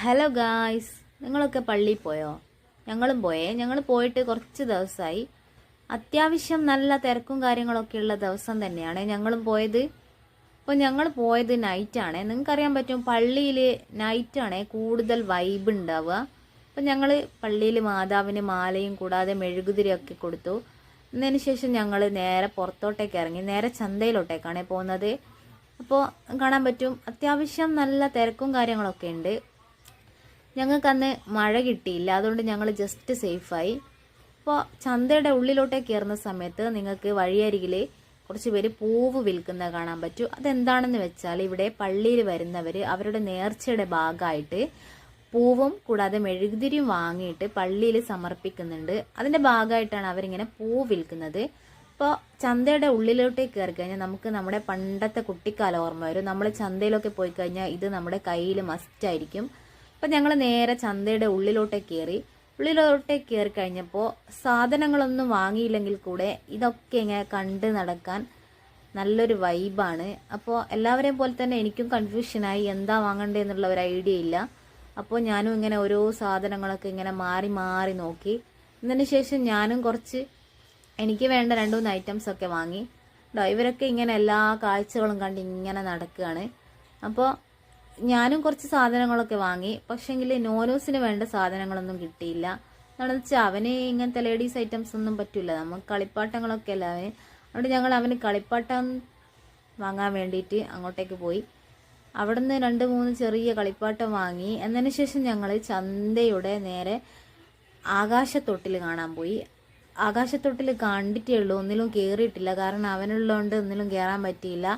Hello guys, നിങ്ങളൊക്കെ പള്ളിയിൽ പോയോ? ഞങ്ങളും പോയേ. ഞങ്ങൾ പോയിട്ട് കുറച്ച് ദിവസമായി. അത്യാവശ്യം നല്ല തിരക്കും കാര്യങ്ങളൊക്കെ ഉള്ള ദിവസം തന്നെയാണ് ഞങ്ങളും പോയത്. അപ്പോൾ ഞങ്ങൾ പോയത് നൈറ്റാണ്. നിങ്ങൾക്കറിയാൻ പറ്റും, പള്ളിയിൽ നൈറ്റാണ് കൂടുതൽ വൈബ് ഉണ്ടാവുക. അപ്പോൾ ഞങ്ങൾ പള്ളിയിൽ മാതാവിന് മാലയും കൂടാതെ മെഴുകുതിരിയൊക്കെ കൊടുത്തു. എന്നതിന് ശേഷം ഞങ്ങൾ നേരെ പുറത്തോട്ടേക്ക് ഇറങ്ങി. നേരെ ചന്തയിലോട്ടേക്കാണ് പോകുന്നത്. അപ്പോൾ കാണാൻ പറ്റും അത്യാവശ്യം നല്ല തിരക്കും കാര്യങ്ങളൊക്കെ ഉണ്ട്. ഞങ്ങൾക്കന്ന് മഴ കിട്ടിയില്ല, അതുകൊണ്ട് ഞങ്ങൾ ജസ്റ്റ് സേഫായി. അപ്പോൾ ചന്തയുടെ ഉള്ളിലോട്ടേക്ക് കയറുന്ന സമയത്ത് നിങ്ങൾക്ക് വഴിയരികിൽ കുറച്ച് പേര് പൂവ് വിൽക്കുന്നത് കാണാൻ പറ്റും. അതെന്താണെന്ന് വെച്ചാൽ, ഇവിടെ പള്ളിയിൽ വരുന്നവർ അവരുടെ നേർച്ചയുടെ ഭാഗമായിട്ട് പൂവും കൂടാതെ മെഴുകുതിരിയും വാങ്ങിയിട്ട് പള്ളിയിൽ സമർപ്പിക്കുന്നുണ്ട്. അതിൻ്റെ ഭാഗമായിട്ടാണ് അവരിങ്ങനെ പൂവ് വിൽക്കുന്നത്. അപ്പോൾ ചന്തയുടെ ഉള്ളിലോട്ടേക്ക് കയറി കഴിഞ്ഞാൽ നമുക്ക് നമ്മുടെ പണ്ടത്തെ കുട്ടിക്കാലം ഓർമ്മ വരും. നമ്മൾ ചന്തയിലൊക്കെ പോയി കഴിഞ്ഞാൽ ഇത് നമ്മുടെ കയ്യിൽ മസ്റ്റായിരിക്കും. അപ്പം ഞങ്ങൾ നേരെ ചന്തയുടെ ഉള്ളിലോട്ടേക്ക് കയറി കഴിഞ്ഞപ്പോൾ സാധനങ്ങളൊന്നും വാങ്ങിയില്ലെങ്കിൽ കൂടെ ഇതൊക്കെ ഇങ്ങനെ കണ്ട് നടക്കാൻ നല്ലൊരു വൈബാണ്. അപ്പോൾ എല്ലാവരെയും പോലെ തന്നെ എനിക്കും കൺഫ്യൂഷനായി, എന്താ വാങ്ങണ്ടേന്നുള്ള ഒരു ഐഡിയ ഇല്ല. അപ്പോൾ ഞാനും ഇങ്ങനെ ഓരോ സാധനങ്ങളൊക്കെ ഇങ്ങനെ മാറി മാറി നോക്കി. ഇതിന് ശേഷം ഞാനും കുറച്ച് എനിക്ക് വേണ്ട 2-3 ഐറ്റംസൊക്കെ വാങ്ങി. ഇവരൊക്കെ ഇങ്ങനെ എല്ലാ കാഴ്ചകളും കണ്ട് ഇങ്ങനെ നടക്കുകയാണ്. അപ്പോൾ ഞാനും കുറച്ച് സാധനങ്ങളൊക്കെ വാങ്ങി. പക്ഷേങ്കിൽ നോനൂസിന് വേണ്ട സാധനങ്ങളൊന്നും കിട്ടിയില്ല. എന്താണെന്ന് വെച്ചാൽ അവന് ഇങ്ങനത്തെ ലേഡീസ് ഐറ്റംസ് ഒന്നും പറ്റില്ല. നമുക്ക് കളിപ്പാട്ടങ്ങളൊക്കെ അല്ല അവന്. അതുകൊണ്ട് അവന് കളിപ്പാട്ടം വാങ്ങാൻ വേണ്ടിയിട്ട് അങ്ങോട്ടേക്ക് പോയി. അവിടുന്ന് 2-3 ചെറിയ കളിപ്പാട്ടം വാങ്ങി. എന്നതിന് ശേഷം ഞങ്ങൾ ചന്തയുടെ നേരെ ആകാശത്തൊട്ടിൽ കാണാൻ പോയി. ആകാശത്തൊട്ടിൽ കണ്ടിട്ടേ ഉള്ളൂ, ഒന്നിലും കയറിയിട്ടില്ല. കാരണം അവനുള്ളതുകൊണ്ട് ഒന്നിലും കയറാൻ പറ്റിയില്ല.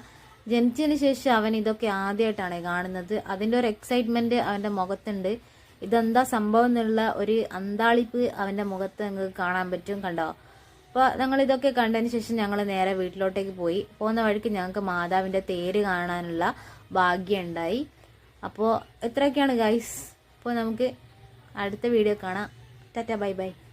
ജനിച്ചതിന് ശേഷം അവൻ ഇതൊക്കെ ആദ്യമായിട്ടാണ് കാണുന്നത്. അതിൻ്റെ ഒരു എക്സൈറ്റ്മെൻറ്റ് അവൻ്റെ മുഖത്തുണ്ട്. ഇതെന്താ സംഭവം എന്നുള്ള ഒരു അന്താളിപ്പ് അവൻ്റെ മുഖത്ത് നിങ്ങൾക്ക് കാണാൻ പറ്റും. കണ്ടോ? അപ്പോൾ ഞങ്ങൾ ഇതൊക്കെ കണ്ടതിന് ശേഷം ഞങ്ങൾ നേരെ വീട്ടിലോട്ടേക്ക് പോയി. പോകുന്ന വഴിക്ക് ഞങ്ങൾക്ക് മാതാവിൻ്റെ തേര് കാണാനുള്ള ഭാഗ്യം ഉണ്ടായി. അപ്പോൾ ഇത്രയൊക്കെയാണ് ഗൈസ്. അപ്പോൾ നമുക്ക് അടുത്ത വീഡിയോ കാണാം. Tata, bye bye.